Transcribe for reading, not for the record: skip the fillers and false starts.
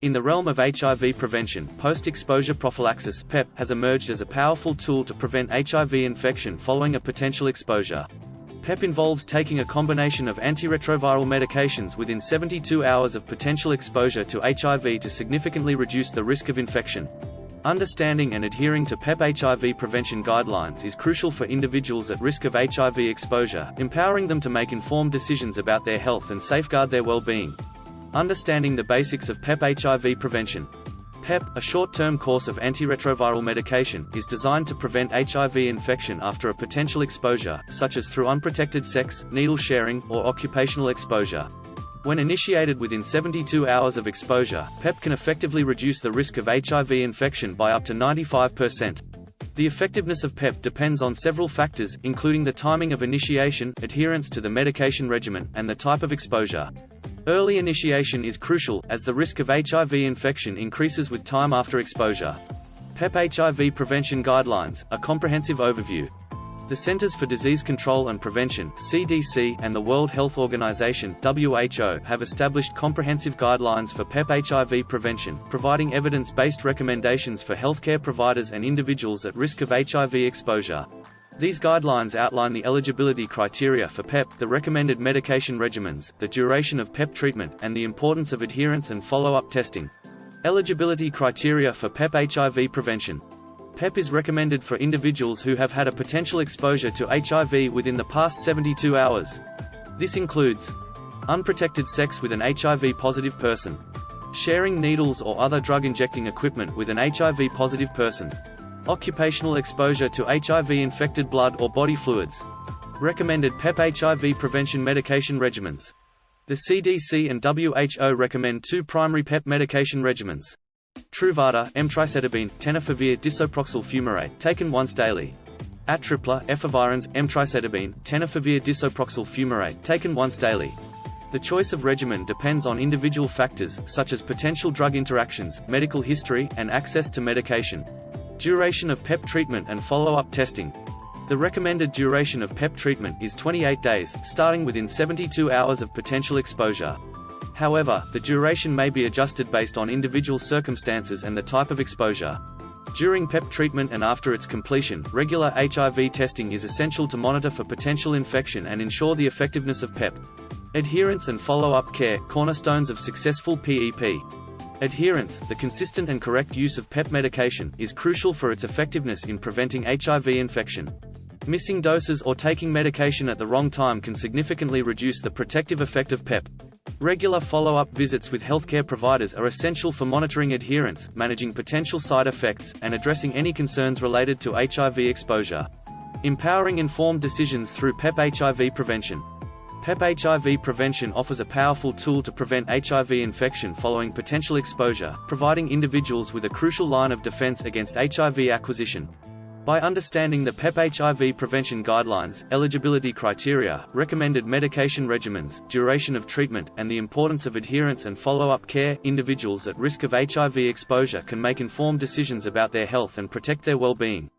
In the realm of HIV prevention, post-exposure prophylaxis (PEP) has emerged as a powerful tool to prevent HIV infection following a potential exposure. PEP involves taking a combination of antiretroviral medications within 72 hours of potential exposure to HIV to significantly reduce the risk of infection. Understanding and adhering to PEP HIV prevention guidelines is crucial for individuals at risk of HIV exposure, empowering them to make informed decisions about their health and safeguard their well-being. Understanding the basics of PEP HIV prevention. PEP, a short-term course of antiretroviral medication, is designed to prevent HIV infection after a potential exposure, such as through unprotected sex, needle sharing, or occupational exposure. When initiated within 72 hours of exposure, PEP can effectively reduce the risk of HIV infection by up to 95%. The effectiveness of PEP depends on several factors, including the timing of initiation, adherence to the medication regimen, and the type of exposure. Early initiation is crucial, as the risk of HIV infection increases with time after exposure. PEP HIV prevention guidelines, a comprehensive overview. The Centers for Disease Control and Prevention (CDC) and the World Health Organization (WHO) have established comprehensive guidelines for PEP HIV prevention, providing evidence-based recommendations for healthcare providers and individuals at risk of HIV exposure. These guidelines outline the eligibility criteria for PEP, the recommended medication regimens, the duration of PEP treatment, and the importance of adherence and follow-up testing. Eligibility criteria for PEP HIV prevention. PEP is recommended for individuals who have had a potential exposure to HIV within the past 72 hours. This includes unprotected sex with an HIV-positive person, sharing needles or other drug-injecting equipment with an HIV-positive person, occupational exposure to HIV-infected blood or body fluids. Recommended PEP HIV prevention medication regimens. The CDC and WHO recommend two primary PEP medication regimens. Truvada, emtricitabine, tenofovir disoproxil fumarate, taken once daily. Atripla, efavirenz, emtricitabine, tenofovir disoproxil fumarate, taken once daily. The choice of regimen depends on individual factors, such as potential drug interactions, medical history, and access to medication. Duration of PEP treatment and follow-up testing. The recommended duration of PEP treatment is 28 days, starting within 72 hours of potential exposure. However, the duration may be adjusted based on individual circumstances and the type of exposure. During PEP treatment and after its completion, regular HIV testing is essential to monitor for potential infection and ensure the effectiveness of PEP. Adherence and follow-up care, cornerstones of successful PEP. Adherence, the consistent and correct use of PEP medication, is crucial for its effectiveness in preventing HIV infection. Missing doses or taking medication at the wrong time can significantly reduce the protective effect of PEP. Regular follow-up visits with healthcare providers are essential for monitoring adherence, managing potential side effects, and addressing any concerns related to HIV exposure. Empowering informed decisions through PEP HIV prevention. PEP HIV prevention offers a powerful tool to prevent HIV infection following potential exposure, providing individuals with a crucial line of defense against HIV acquisition. By understanding the PEP HIV prevention guidelines, eligibility criteria, recommended medication regimens, duration of treatment, and the importance of adherence and follow-up care, individuals at risk of HIV exposure can make informed decisions about their health and protect their well-being.